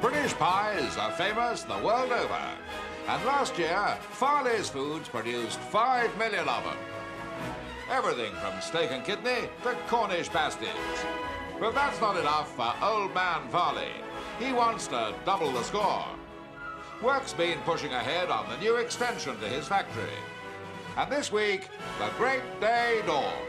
British pies are famous the world over. And last year, Farley's Foods produced 5 million of them. Everything from steak and kidney to Cornish pasties. But that's not enough for old man Farley. He wants to double the score. Work's been pushing ahead on the new extension to his factory. And this week, the great day dawned.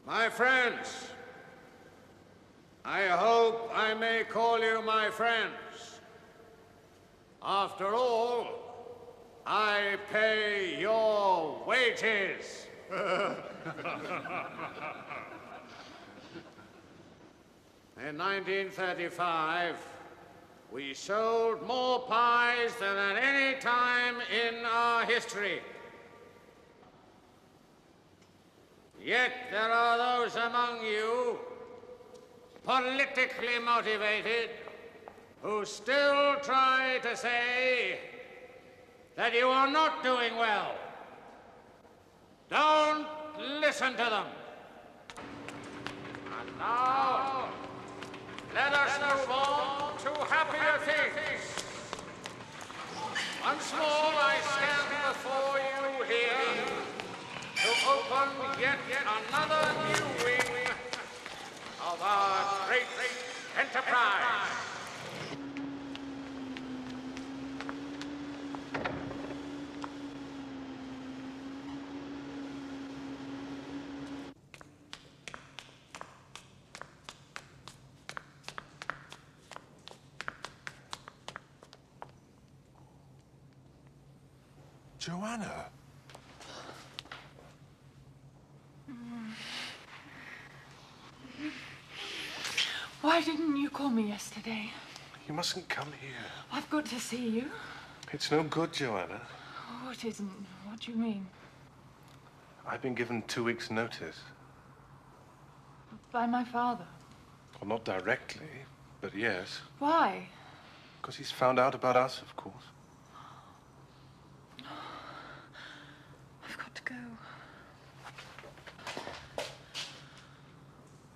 My friends, I hope I may call you my friends. After all, I pay your wages. In 1935, we sold more pies than at any time in our history. Yet there are those among you, politically motivated, who still try to say that you are not doing well. Don't listen to them. And now, let us move on to happier things. Once more I stand before you here to open yet another new wing of our great enterprise. Joanna. Why didn't you call me yesterday? You mustn't come here. I've got to see you. It's no good, Joanna. Oh, it isn't. What do you mean? I've been given 2 weeks' notice. By my father. Well, not directly, but yes. Why? Because he's found out about us, of course. I've got to go.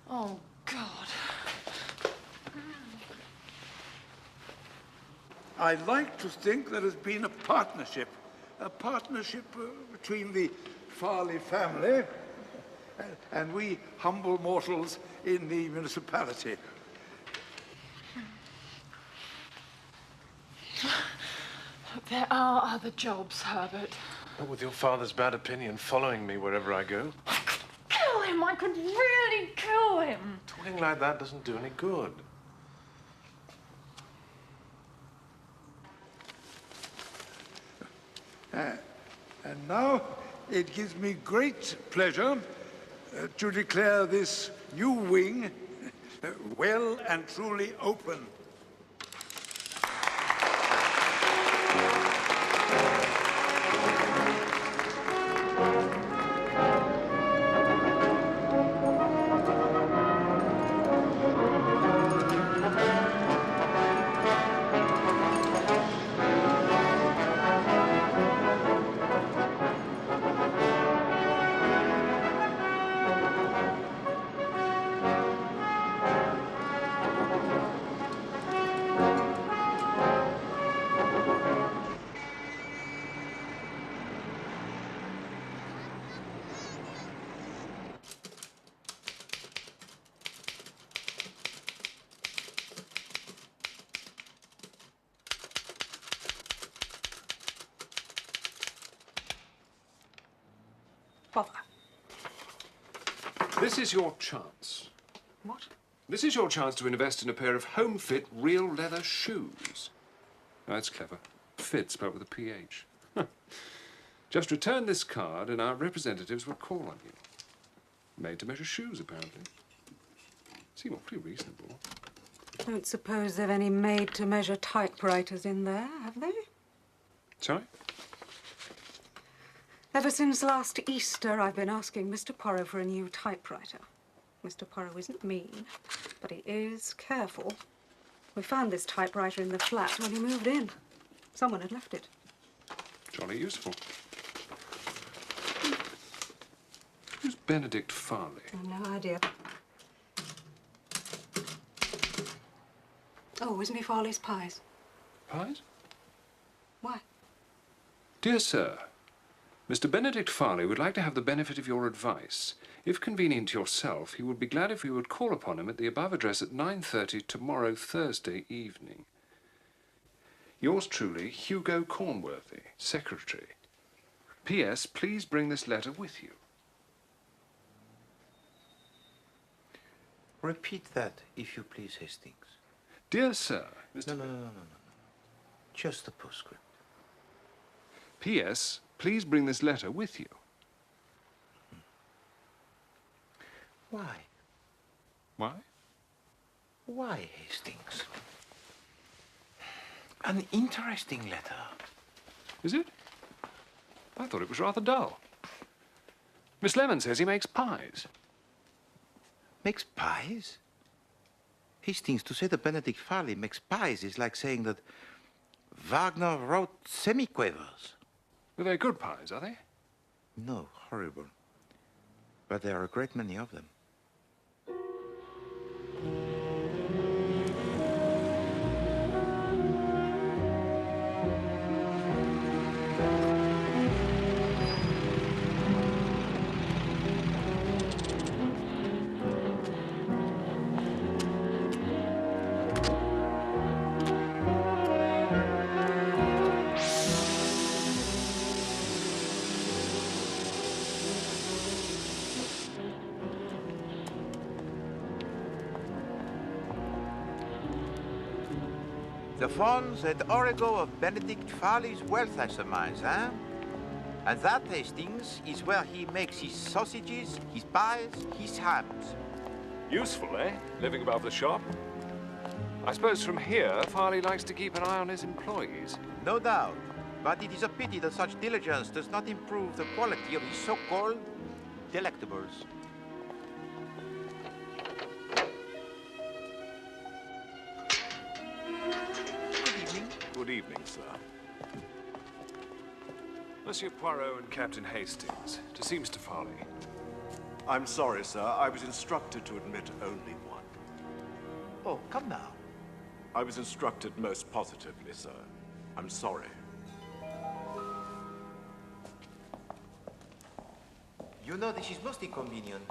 Oh, God. I like to think there has been a partnership between the Farley family and we humble mortals in the municipality. There are other jobs, Herbert. Not with your father's bad opinion following me wherever I go. Kill him! I could really kill him! Talking like that doesn't do any good. And now it gives me great pleasure to declare this new wing well and truly open. This is your chance. What? This is your chance to invest in a pair of home-fit, real leather shoes. Oh, that's clever. Fit spelled with a PH. Just return this card and our representatives will call on you. Made to measure shoes, apparently. Seem awfully reasonable. Don't suppose they've any made-to-measure typewriters in there, have they? Sorry? Ever since last Easter, I've been asking Mr. Poirot for a new typewriter. Mr. Poirot isn't mean, but he is careful. We found this typewriter in the flat when he moved in. Someone had left it. Jolly useful. Who's Benedict Farley? No idea. Oh, isn't he Farley's pies? Pies? Why? Dear sir, Mr. Benedict Farley would like to have the benefit of your advice. If convenient to yourself, he would be glad if we would call upon him at the above address at 9:30 tomorrow, Thursday evening. Yours truly, Hugo Cornworthy, Secretary. P.S. Please bring this letter with you. Repeat that, if you please, Hastings. Dear sir, Mr. No. Just the postscript. P.S. Please bring this letter with you. Why? Why? Why, Hastings? An interesting letter. Is it? I thought it was rather dull. Miss Lemon says he makes pies. Makes pies? Hastings, to say that Benedict Farley makes pies is like saying that Wagner wrote semiquavers. Well, they're good pies, are they? No, horrible. But there are a great many of them. The funds at Origo of Benedict Farley's wealth, I surmise, eh? And that, Hastings, is where he makes his sausages, his pies, his hams. Useful, eh? Living above the shop. I suppose from here, Farley likes to keep an eye on his employees. No doubt. But it is a pity that such diligence does not improve the quality of his so-called delectables. Good evening, sir. Monsieur Poirot and Captain Hastings, to see Mr. Farley. I'm sorry, sir. I was instructed to admit only one. Oh, come now. I was instructed most positively, sir. I'm sorry. You know this is most inconvenient.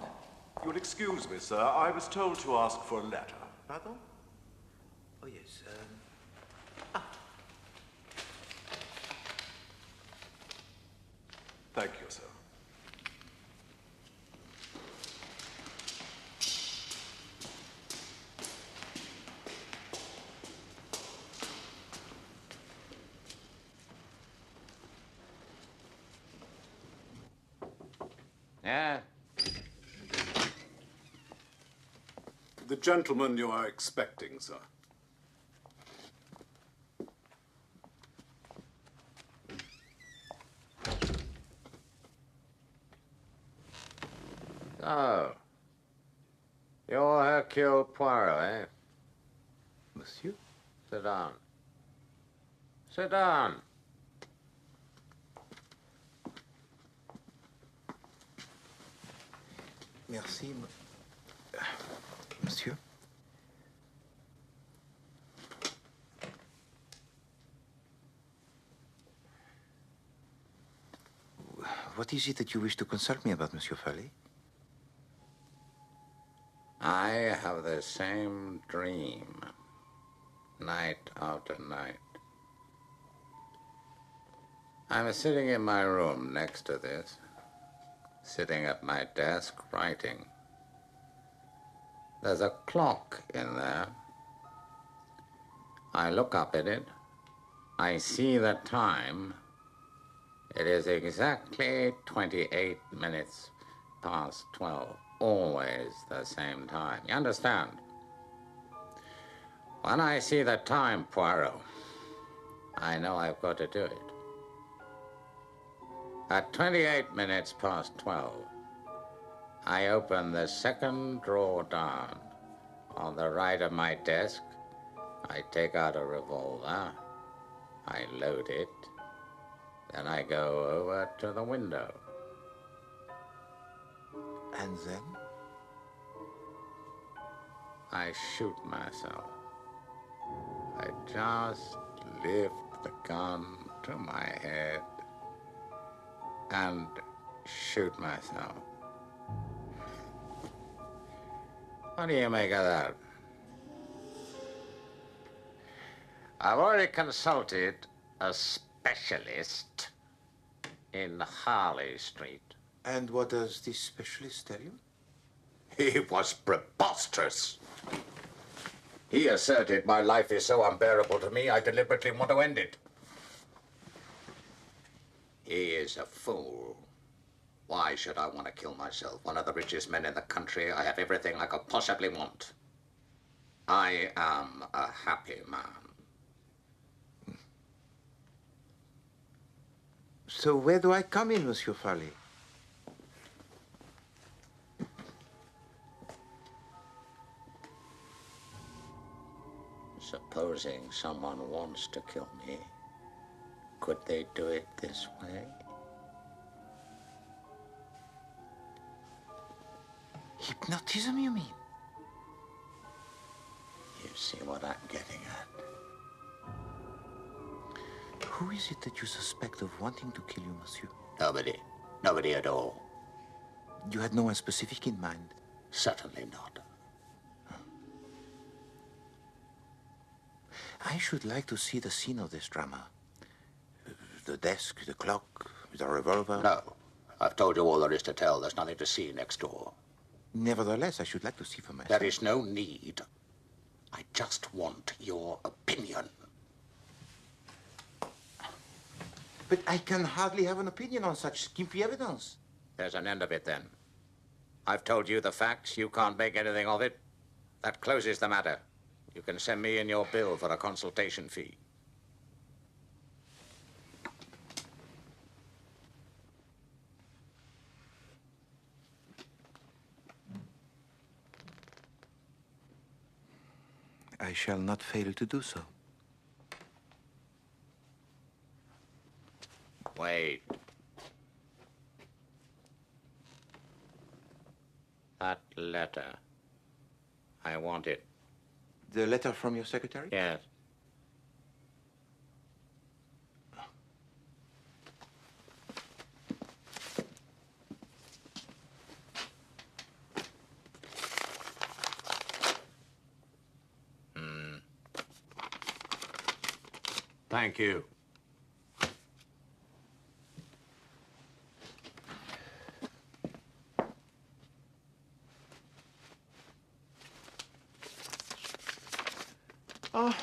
You'll excuse me, sir. I was told to ask for a letter. Pardon? Oh, yes. Thank you, sir. Yeah? The gentleman you are expecting, sir. Oh. You're Hercule Poirot, eh? Monsieur? Sit down. Sit down. Merci, monsieur. What is it that you wish to consult me about, Monsieur Farley? I have the same dream, night after night. I'm sitting in my room next to this, sitting at my desk writing. There's a clock in there. I look up at it. I see the time. It is exactly 28 minutes past 12. Always the same time. You understand? When I see the time, Poirot, I know I've got to do it. At 28 minutes past 12, I open the second drawer down. On the right of my desk, I take out a revolver. I load it. Then I go over to the window. And then? I shoot myself. I just lift the gun to my head and shoot myself. What do you make of that? I've already consulted a specialist in Harley Street. And what does this specialist tell you? He was preposterous. He asserted my life is so unbearable to me, I deliberately want to end it. He is a fool. Why should I want to kill myself? One of the richest men in the country. I have everything I could possibly want. I am a happy man. So where do I come in, Monsieur Farley? Supposing someone wants to kill me, could they do it this way? Hypnotism, you mean? You see what I'm getting at? Who is it that you suspect of wanting to kill you, monsieur? Nobody. Nobody at all. You had no one specific in mind? Certainly not. I should like to see the scene of this drama. The desk, the clock, the revolver. No. I've told you all there is to tell. There's nothing to see next door. Nevertheless, I should like to see for myself. There is no need. I just want your opinion. But I can hardly have an opinion on such skimpy evidence. There's an end of it, then. I've told you the facts. You can't make anything of it. That closes the matter. You can send me in your bill for a consultation fee. I shall not fail to do so. Wait. That letter. I want it. The letter from your secretary? Yes. Thank you. Oh,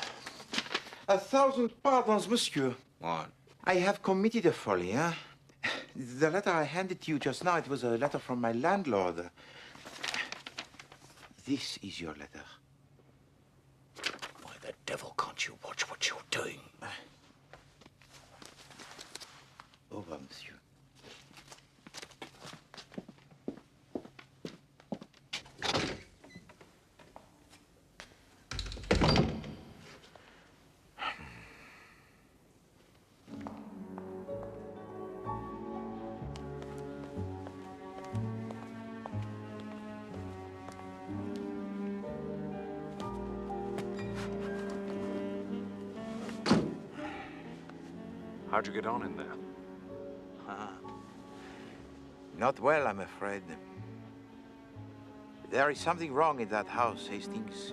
1,000 pardons, monsieur. What? I have committed a folly, huh? The letter I handed to you just now, it was a letter from my landlord. This is your letter. Why the devil can't you watch what you're doing? Au revoir, monsieur. How'd you get on in there? Not well, I'm afraid. There is something wrong in that house, Hastings.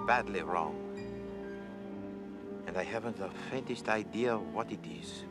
Badly wrong. And I haven't the faintest idea what it is.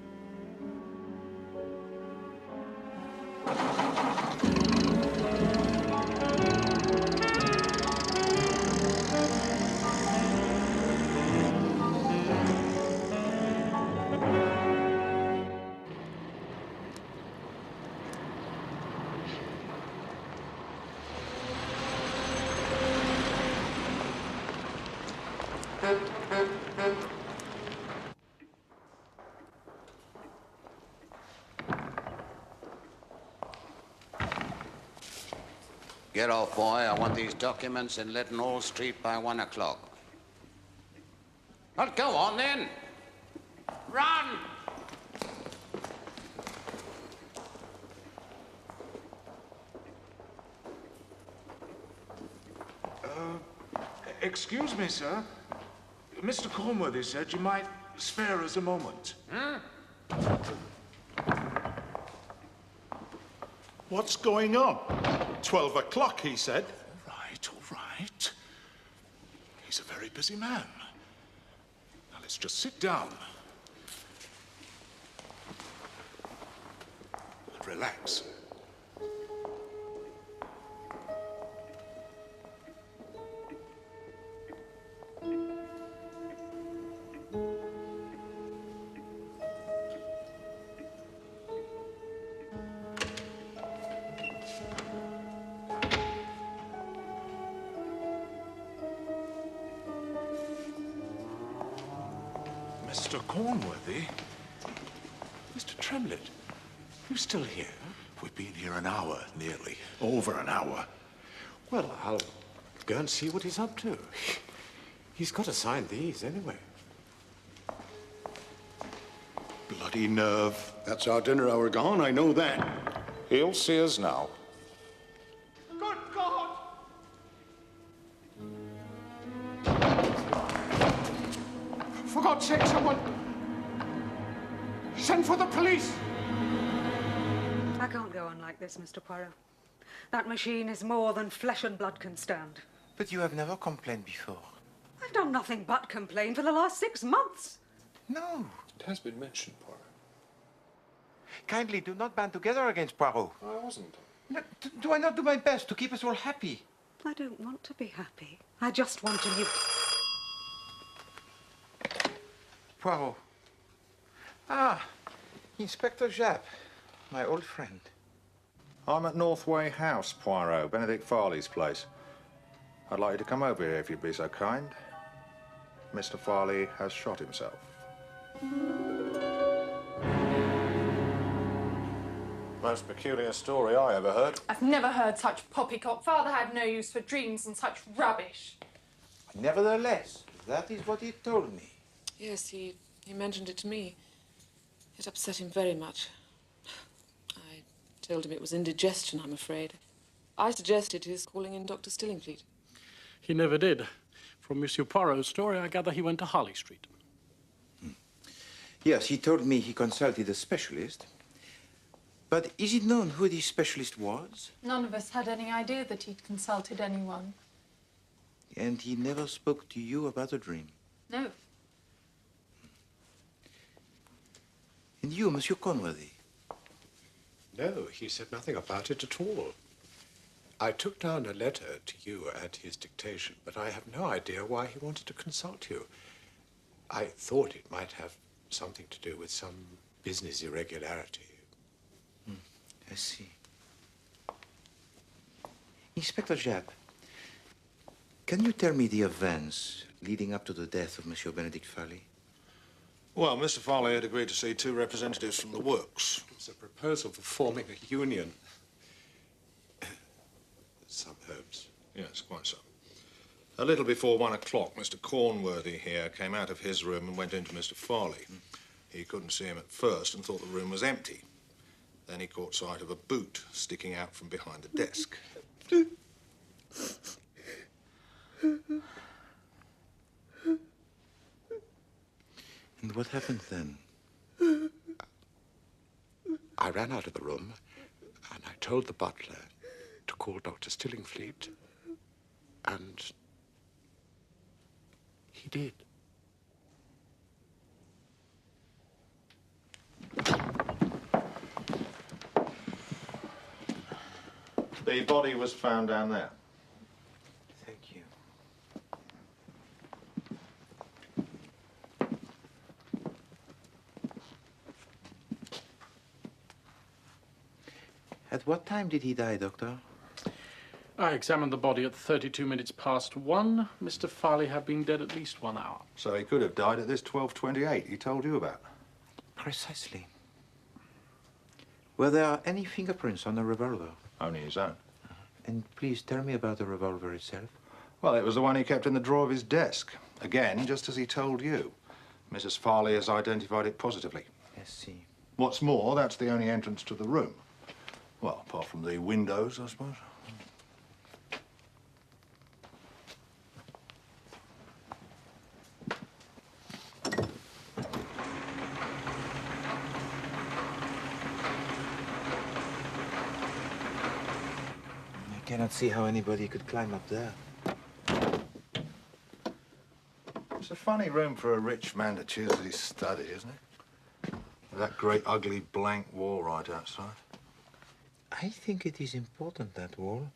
Get off, boy. I want these documents in Leadenhall Street by 1 o'clock. Well, go on, then. Run! Excuse me, sir. Mr. Cornworthy said you might spare us a moment. What's going on? 12 o'clock, he said. All right. He's a very busy man. Now, let's just sit down. And relax. Mr. Cornworthy? Mr. Tremlett, you still here? We've been here an hour, nearly. Over an hour. Well, I'll go and see what he's up to. He's got to sign these anyway. Bloody nerve. That's our dinner hour gone, I know that. He'll see us now. Good God! For God's sake, someone send for the police! I can't go on like this, Mr. Poirot. That machine is more than flesh and blood can stand. But you have never complained before. I've done nothing but complain for the last 6 months. No. It has been mentioned, Poirot. Kindly do not band together against Poirot. I wasn't. No, do I not do my best to keep us all happy? I don't want to be happy. I just want a new... Poirot. Ah, Inspector Japp, my old friend. I'm at Northway House, Poirot, Benedict Farley's place. I'd like you to come over here if you'd be so kind. Mr. Farley has shot himself. Most peculiar story I ever heard. I've never heard such poppycock. Father had no use for dreams and such rubbish. Nevertheless, that is what he told me. Yes, he mentioned it to me. It upset him very much. I told him it was indigestion, I'm afraid. I suggested his calling in Dr. Stillingfleet. He never did. From Monsieur Poirot's story, I gather he went to Harley Street. Yes, he told me he consulted a specialist. But is it known who the specialist was? None of us had any idea that he'd consulted anyone. And he never spoke to you about the dream? No. And you, Monsieur Cornworthy? No, he said nothing about it at all. I took down a letter to you at his dictation, but I have no idea why he wanted to consult you. I thought it might have something to do with some business irregularity. I see. Inspector Japp, can you tell me the events leading up to the death of Monsieur Benedict Farley? Well, Mr. Farley had agreed to see 2 representatives from the works. It was a proposal for forming a union. Some hopes. Yes, quite so. A little before 1 o'clock, Mr. Cornworthy here came out of his room and went into Mr. Farley. He couldn't see him at first and thought the room was empty. Then he caught sight of a boot sticking out from behind the desk. And what happened then? I ran out of the room and I told the butler to call Dr. Stillingfleet, and he did. The body was found down there. Thank you. At what time did he die, Doctor? I examined the body at 32 minutes past 1. Mr. Farley had been dead at least 1 hour. So he could have died at this 12:28 he told you about. Precisely. Were there any fingerprints on the revolver? Only his own. And please tell me about the revolver itself. Well, it was the one he kept in the drawer of his desk. Again, just as he told you. Mrs. Farley has identified it positively. I see. What's more, that's the only entrance to the room. Well, apart from the windows, I suppose. I cannot see how anybody could climb up there. It's a funny room for a rich man to choose as his study, isn't it? With that great ugly blank wall right outside. I think it is important, that wall.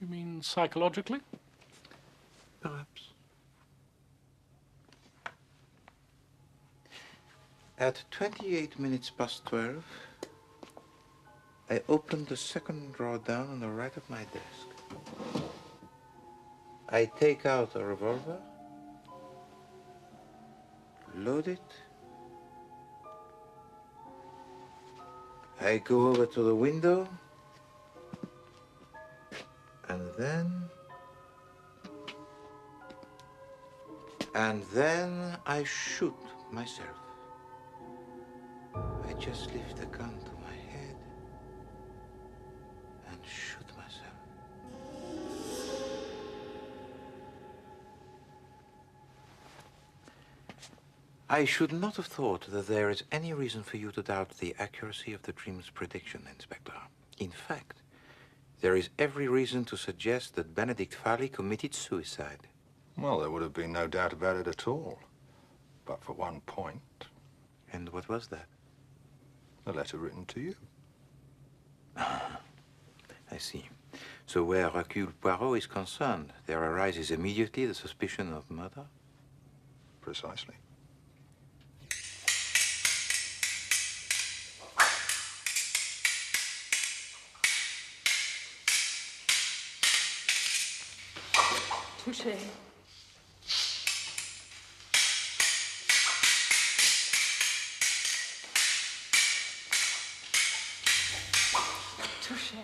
You mean psychologically? Perhaps. At 28 minutes past 12, I opened the second drawer down on the right of my desk. I take out a revolver, load it. I go over to the window, and then I shoot myself. I just lift the gun to my head and shoot myself. I should not have thought that there is any reason for you to doubt the accuracy of the dream's prediction, Inspector. In fact, there is every reason to suggest that Benedict Farley committed suicide. Well, there would have been no doubt about it at all. But for one point. And what was that? A letter written to you. I see. So where Hercule Poirot is concerned, there arises immediately the suspicion of murder? Precisely. Touché. Touché.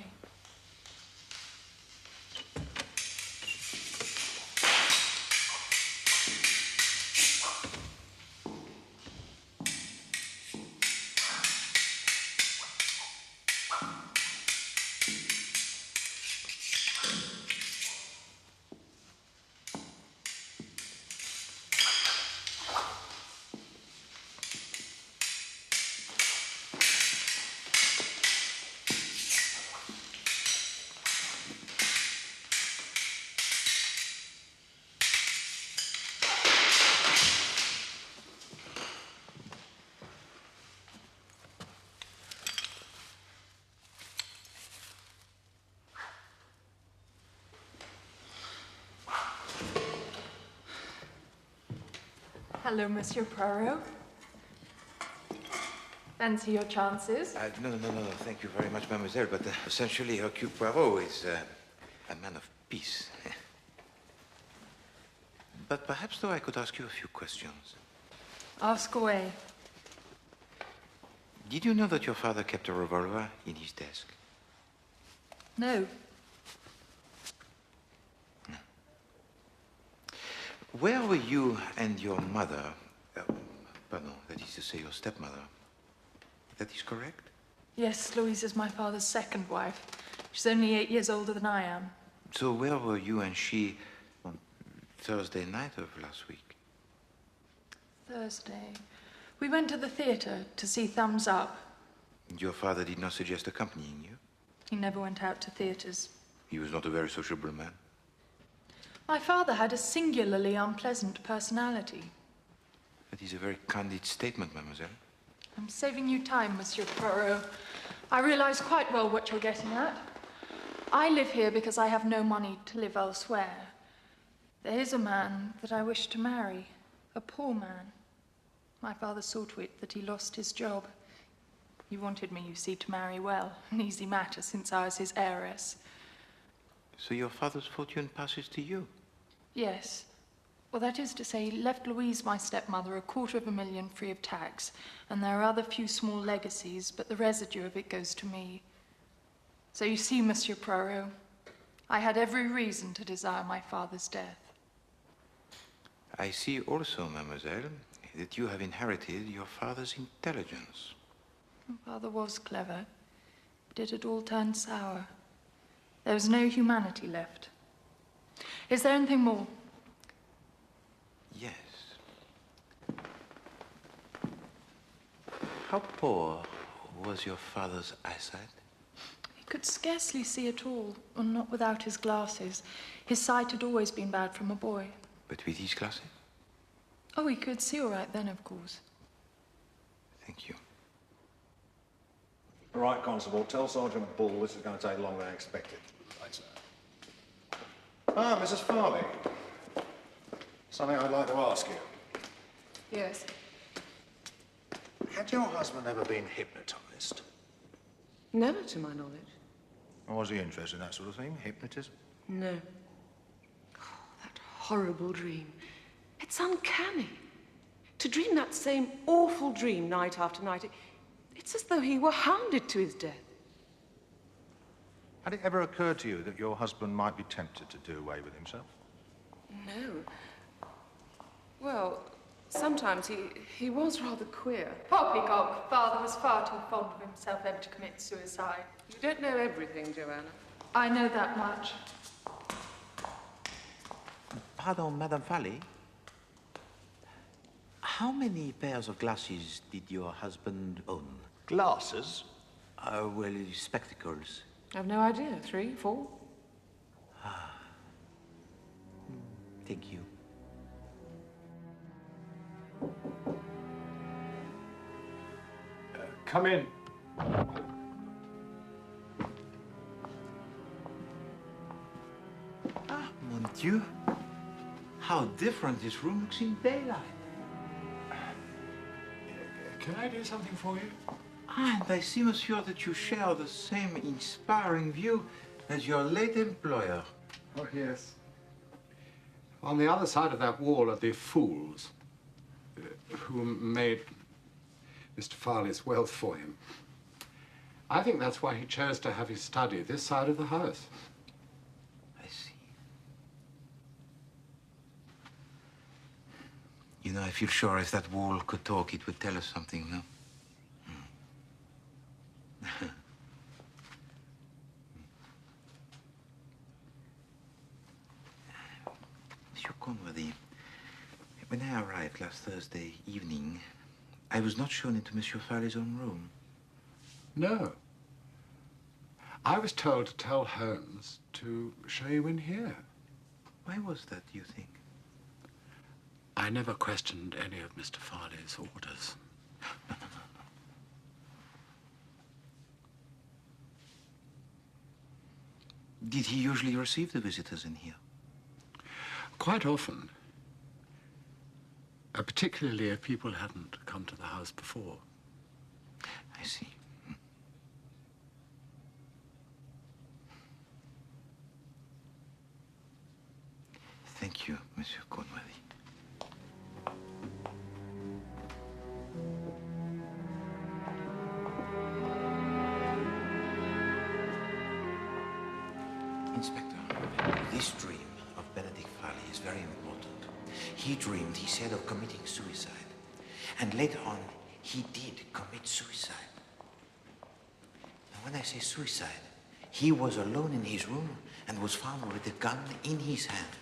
Hello, Monsieur Poirot. Fancy your chances? No, thank you very much, mademoiselle, but essentially Hercule Poirot is a man of peace. But perhaps, though, I could ask you a few questions. Ask away. Did you know that your father kept a revolver in his desk? No. Where were you and your mother, pardon, that is to say your stepmother? That is correct? Yes, Louise is my father's second wife. She's only 8 years older than I am. So where were you and she on Thursday night of last week? Thursday. We went to the theatre to see Thumbs Up. Your father did not suggest accompanying you? He never went out to theatres. He was not a very sociable man. My father had a singularly unpleasant personality. That is a very candid statement, mademoiselle. I'm saving you time, Monsieur Poirot. I realize quite well what you're getting at. I live here because I have no money to live elsewhere. There is a man that I wish to marry, a poor man. My father saw to it that he lost his job. He wanted me, you see, to marry well, an easy matter since I was his heiress. So your father's fortune passes to you? Yes. Well, that is to say, he left Louise, my stepmother, $250,000 free of tax, and there are other few small legacies, but the residue of it goes to me. So you see, Monsieur Poirot, I had every reason to desire my father's death. I see also, mademoiselle, that you have inherited your father's intelligence. My father was clever, but it had all turned sour. There was no humanity left. Is there anything more? Yes. How poor was your father's eyesight? He could scarcely see at all, and not without his glasses. His sight had always been bad from a boy. But with these glasses? Oh, he could see all right then, of course. Thank you. Right, Constable, tell Sergeant Bull this is going to take longer than expected. Right, sir. Ah, Mrs. Farley. Something I'd like to ask you. Yes. Had your husband ever been hypnotized? Never, to my knowledge. Or was he interested in that sort of thing, hypnotism? No. Oh, that horrible dream. It's uncanny. To dream that same awful dream night after night, it's as though he were hounded to his death. Had it ever occurred to you that your husband might be tempted to do away with himself? No. Well, sometimes he was rather queer. Poppycock, father was far too fond of himself ever to commit suicide. You don't know everything, Joanna. I know that much. Pardon, Madame Farley. How many pairs of glasses did your husband own? Glasses? Well, spectacles. I've no idea. 3, 4? Thank you. Come in. Ah, mon Dieu. How different this room looks in daylight. Can I do something for you? And I see, monsieur, that you share the same inspiring view as your late employer. Oh, yes. On the other side of that wall are the fools who made Mr. Farley's wealth for him. I think that's why he chose to have his study this side of the house. I see. You know, I feel sure if that wall could talk, it would tell us something, no? Monsieur Conworthy, when I arrived last Thursday evening, I was not shown into Monsieur Farley's own room. No. I was told to tell Holmes to show you in here. Why was that, do you think? I never questioned any of Mr. Farley's orders. No. Did he usually receive the visitors in here? Quite often. Particularly if people hadn't come to the house before. I see. Thank you, Monsieur Conworthy. Inspector, this dream of Benedict Farley is very important. He dreamed, he said, of committing suicide. And later on, he did commit suicide. And when I say suicide, he was alone in his room and was found with a gun in his hand.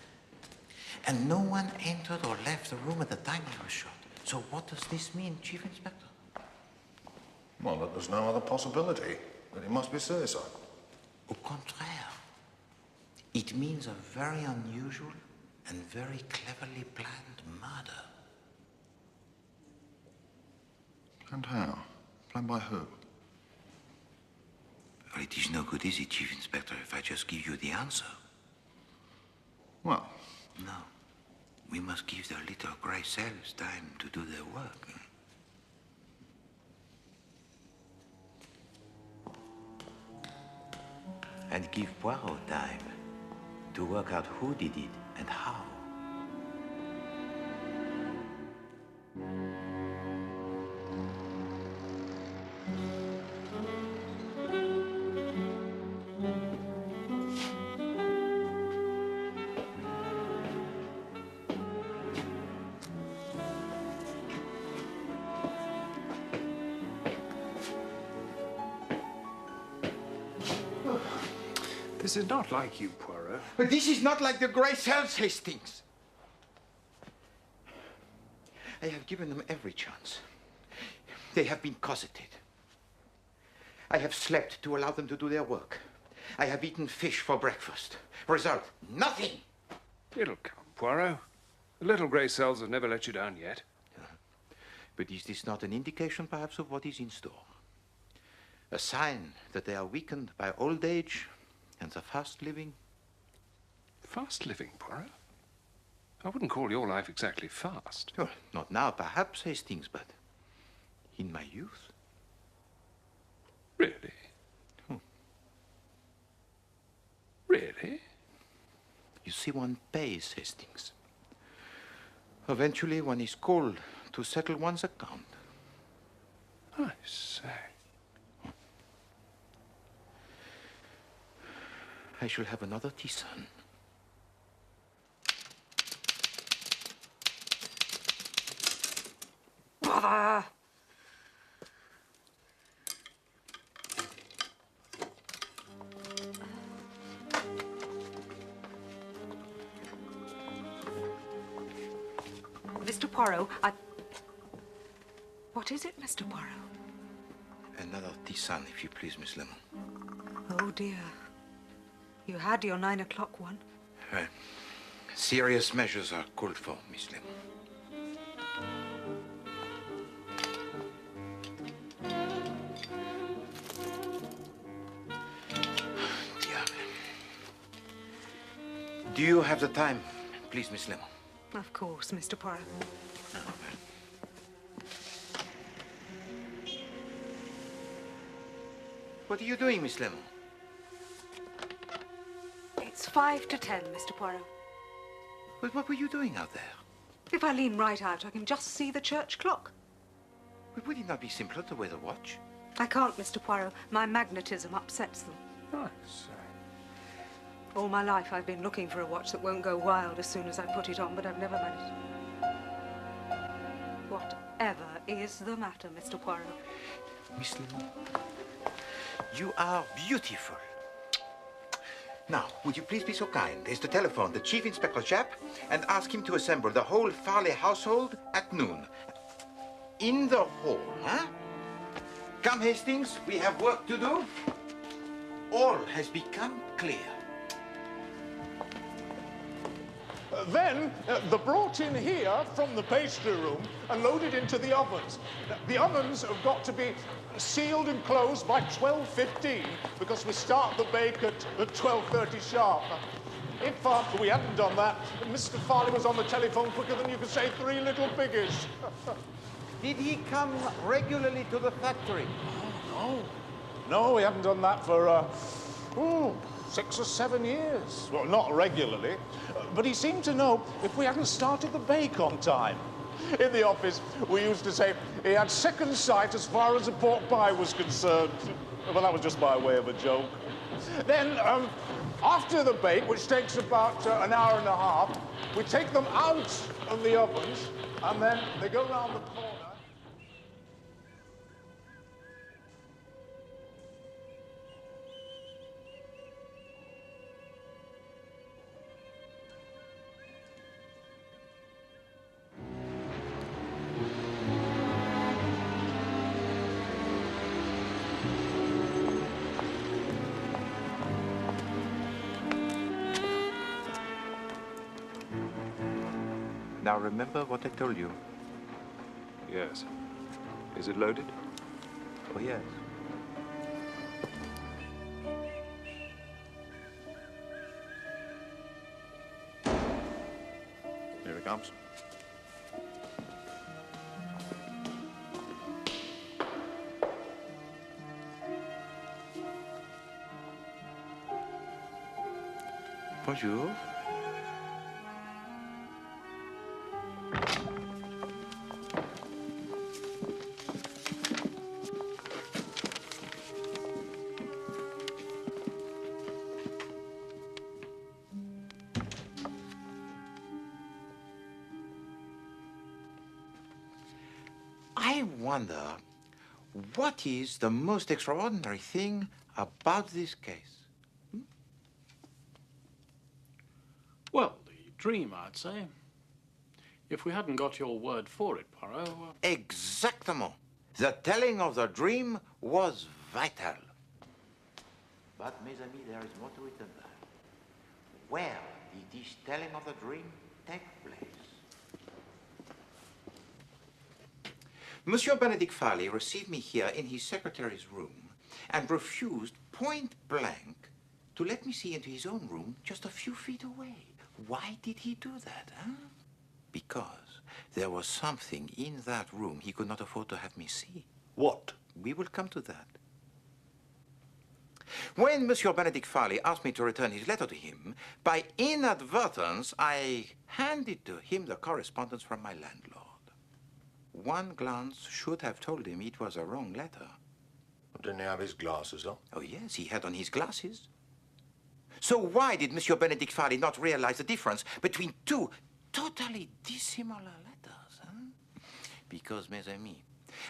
And no one entered or left the room at the time he was shot. So what does this mean, Chief Inspector? Well, that there's no other possibility. That it must be suicide. Au contraire. It means a very unusual and very cleverly planned murder. And how? Planned by who? Well, it is no good, is it, Chief Inspector, if I just give you the answer? Well... No. We must give the little grey cells time to do their work. And give Poirot time to work out who did it and how. This is not like you, Poirot. But this is not like the grey cells, Hastings. I have given them every chance. They have been cosseted. I have slept to allow them to do their work. I have eaten fish for breakfast. Result, nothing. It'll come, Poirot. The little grey cells have never let you down yet. But is this not an indication, perhaps, of what is in store? A sign that they are weakened by old age and the fast living? Fast living, Poirot? I wouldn't call your life exactly fast. Oh, not now, perhaps, Hastings, but in my youth. Really? Really? You see, one pays, Hastings. Eventually, one is called to settle one's account. I say. I shall have another tisane. Bother! Mr. Poirot, What is it, Mr. Poirot? Another tisane, if you please, Miss Lemon. Oh, dear. You had your 9 o'clock one. Serious measures are called for, Miss Lemon. Do you have the time, please, Miss Lemon? Of course, Mr. Poirot. What are you doing, Miss Lemon? It's 5 to 10, Mr. Poirot. But what were you doing out there? If I lean right out, I can just see the church clock. But would it not be simpler to wear the watch? I can't, Mr. Poirot. My magnetism upsets them. I say. All my life I've been looking for a watch that won't go wild as soon as I put it on, but I've never managed. Whatever is the matter, Mr. Poirot? Miss Lemon, you are beautiful. Now, would you please be so kind as to telephone the Chief Inspector chap and ask him to assemble the whole Farley household at noon? In the hall, huh? Come, Hastings, we have work to do. All has become clear. Then they're brought in here from the pastry room and loaded into the ovens. The ovens have got to be sealed and closed by 12:15 because we start the bake at 12:30 sharp. If we hadn't done that, Mr. Farley was on the telephone quicker than you could say 3 little piggies. Did he come regularly to the factory? Oh, no. No, we haven't done that for, 6 or 7 years. Well, not regularly, but he seemed to know if we hadn't started the bake on time. In the office, we used to say he had second sight as far as a pork pie was concerned. Well, that was just by way of a joke. Then, after the bake, which takes about an hour and a half, we take them out of the ovens, and then they go round the corner. Now remember what I told you. Yes. Is it loaded? Oh, yes. Here he comes. Bonjour. I wonder, what is the most extraordinary thing about this case? Well, the dream, I'd say. If we hadn't got your word for it, Poirot... Exactement. The telling of the dream was vital. But, mes amis, there is more to it than that. Where did this telling of the dream take place? Monsieur Benedict Farley received me here in his secretary's room and refused point blank to let me see into his own room just a few feet away. Why did he do that, huh? Because there was something in that room he could not afford to have me see. What? We will come to that. When Monsieur Benedict Farley asked me to return his letter to him, by inadvertence, I handed to him the correspondence from my landlord. One glance should have told him it was a wrong letter. Didn't he have his glasses on? Oh, yes, he had on his glasses. So why did Monsieur Benedict Farley not realize the difference between two totally dissimilar letters, huh? Because, mes amis,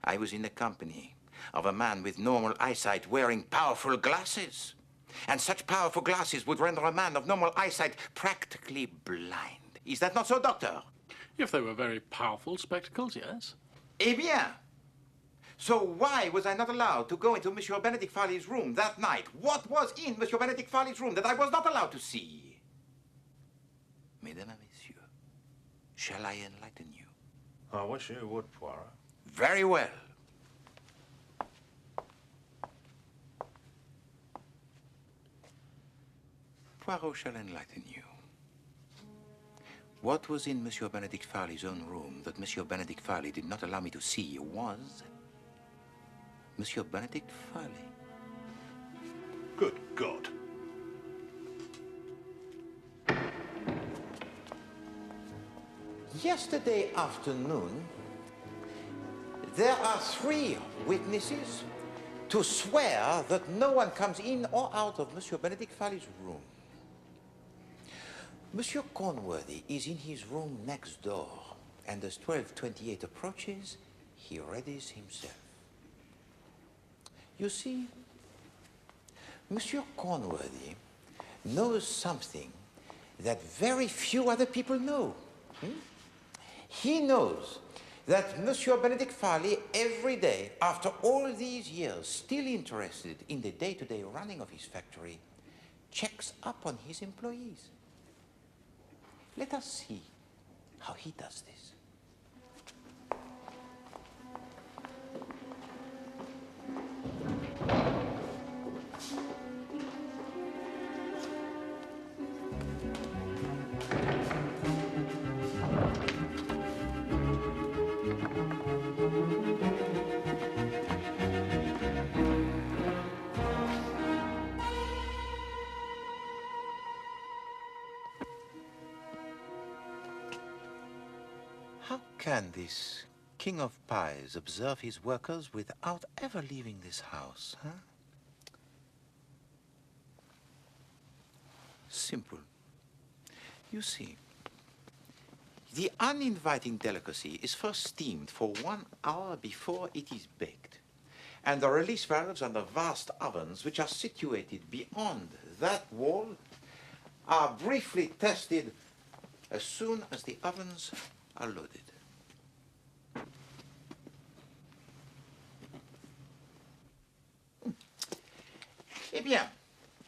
I was in the company of a man with normal eyesight wearing powerful glasses. And such powerful glasses would render a man of normal eyesight practically blind. Is that not so, Doctor? If they were very powerful spectacles, yes. Eh bien. So why was I not allowed to go into Monsieur Benedict Farley's room that night? What was in Monsieur Benedict Farley's room that I was not allowed to see? Mesdames et messieurs, shall I enlighten you? I wish you would, Poirot. Very well. Poirot shall enlighten you. What was in Monsieur Benedict Farley's own room that Monsieur Benedict Farley did not allow me to see was Monsieur Benedict Farley. Good God. Yesterday afternoon, there are 3 witnesses to swear that no one comes in or out of Monsieur Benedict Farley's room. Monsieur Cornworthy is in his room next door, and as 12:28 approaches, he readies himself. You see, Monsieur Cornworthy knows something that very few other people know. He knows that Monsieur Benedict Farley, every day, after all these years, still interested in the day-to-day running of his factory, checks up on his employees. Let us see how he does this. How can this king of pies observe his workers without ever leaving this house, huh? Simple. You see, the uninviting delicacy is first steamed for 1 hour before it is baked. And the release valves and the vast ovens, which are situated beyond that wall, are briefly tested as soon as the ovens are loaded. Eh bien,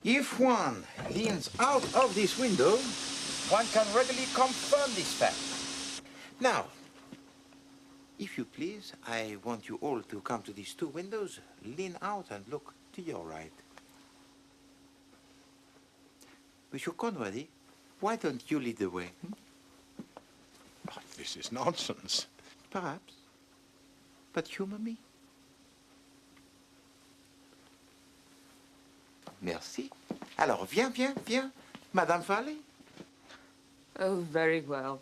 if one leans out of this window, one can readily confirm this fact. Now, if you please, I want you all to come to these 2 windows, lean out and look to your right. Monsieur Cornworthy, why don't you lead the way? This is nonsense. Perhaps. But humor me. Merci. Alors, viens, Madame Farley. Oh, very well.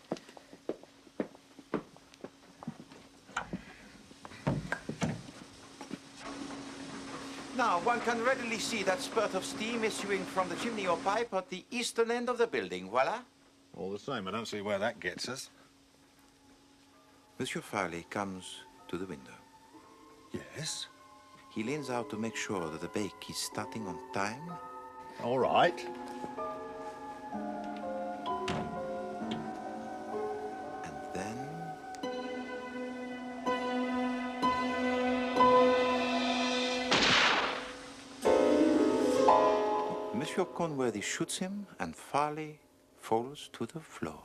Now, one can readily see that spurt of steam issuing from the chimney or pipe at the eastern end of the building. Voila. All the same, I don't see where that gets us. Monsieur Farley comes to the window. Yes? He leans out to make sure that the bake is starting on time. All right. Monsieur Cornworthy shoots him and Farley falls to the floor.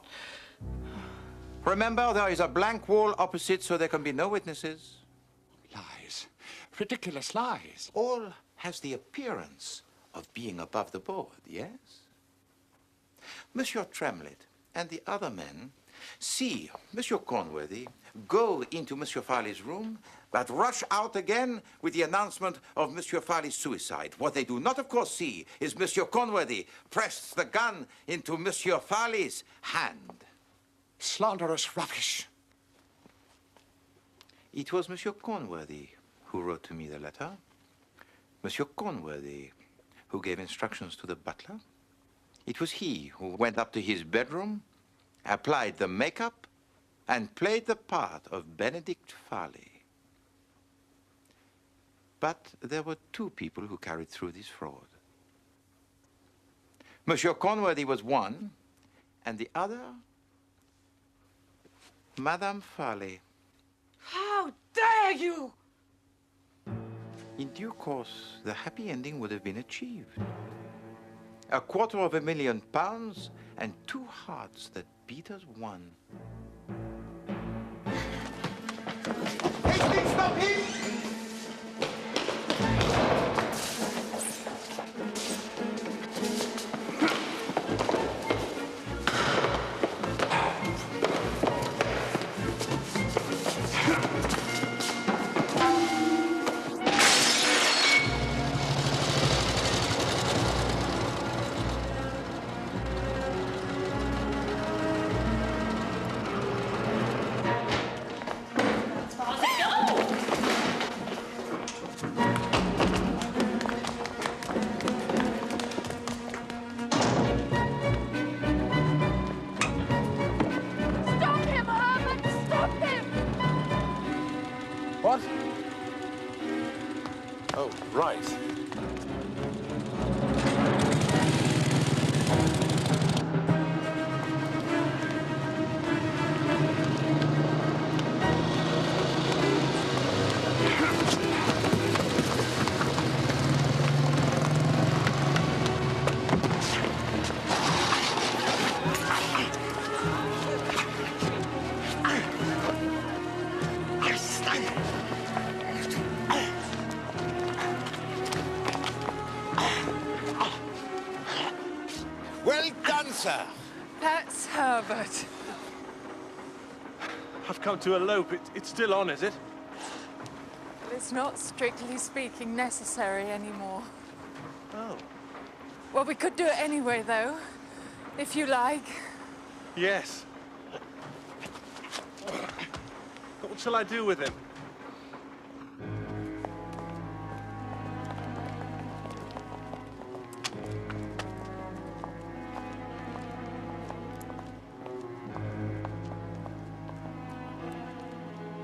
Remember, there is a blank wall opposite, so there can be no witnesses. Lies. Ridiculous lies. All has the appearance of being above the board, yes? Monsieur Tremlett and the other men see Monsieur Cornworthy go into Monsieur Farley's room, but rush out again with the announcement of Monsieur Farley's suicide. What they do not, of course, see is Monsieur Cornworthy press the gun into Monsieur Farley's hand. Slanderous rubbish. It was Monsieur Cornworthy who wrote to me the letter. Monsieur Cornworthy who gave instructions to the butler. It was he who went up to his bedroom, applied the makeup, and played the part of Benedict Farley. But there were two people who carried through this fraud. Monsieur Cornworthy was one, and the other, Madame Farley. How dare you! In due course, the happy ending would have been achieved. £250,000 and two hearts that beat as one. Hey, stop him! What? Oh, right. Well done, sir. That's Herbert. I've come to elope. It's still on, is it? It's not, strictly speaking, necessary anymore. Oh. Well, we could do it anyway, though, if you like. Yes. What shall I do with him?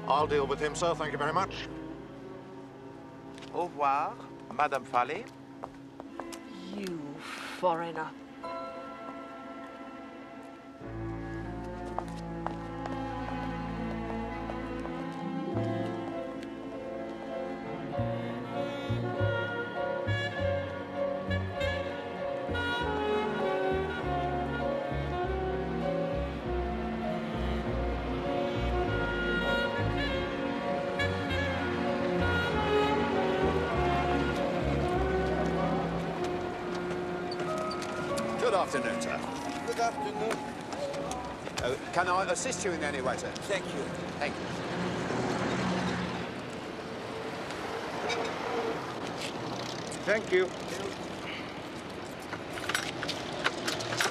I'll deal with him, sir. Thank you very much. Au revoir, Madame Farley. You foreigner. Good afternoon, sir. Good afternoon. Can I assist you in any way, sir? Thank you. Thank you. Thank you.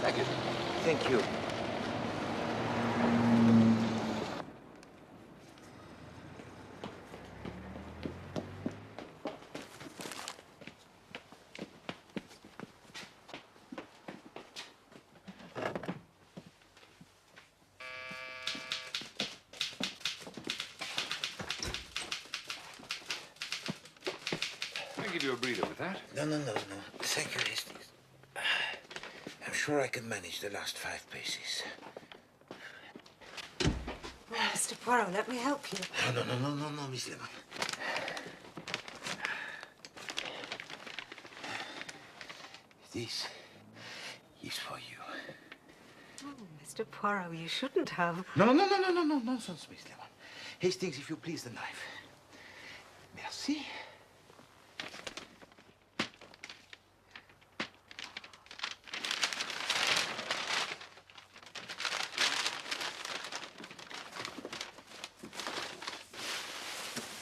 Thank you. Thank you. Can I give you a breather with that? No. Thank you, Hastings. I'm sure I can manage the last 5 paces. Oh, Mr. Poirot, let me help you. No, Miss Lemon. This is for you. Oh, Mr. Poirot, you shouldn't have. No, nonsense, Miss Lemon. Hastings, if you please, the knife. Merci.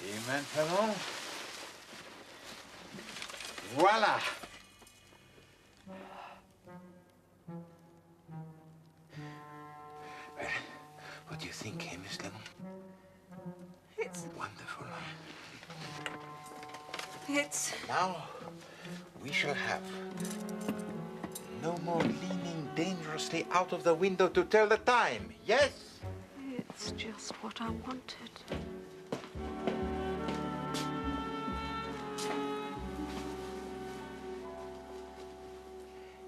Et maintenant, voilà. Well, what do you think, Miss Lemon? It's wonderful. It's... Now, we shall have no more leaning dangerously out of the window to tell the time, yes? It's just what I wanted.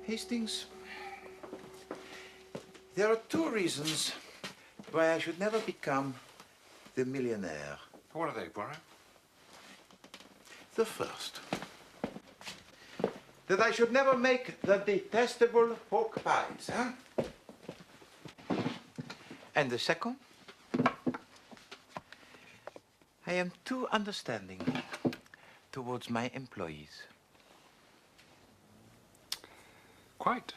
Hastings, there are two reasons why I should never become the millionaire. What are they, Poirot? The first, that I should never make the detestable pork pies, huh? And the second, I am too understanding towards my employees. Quite.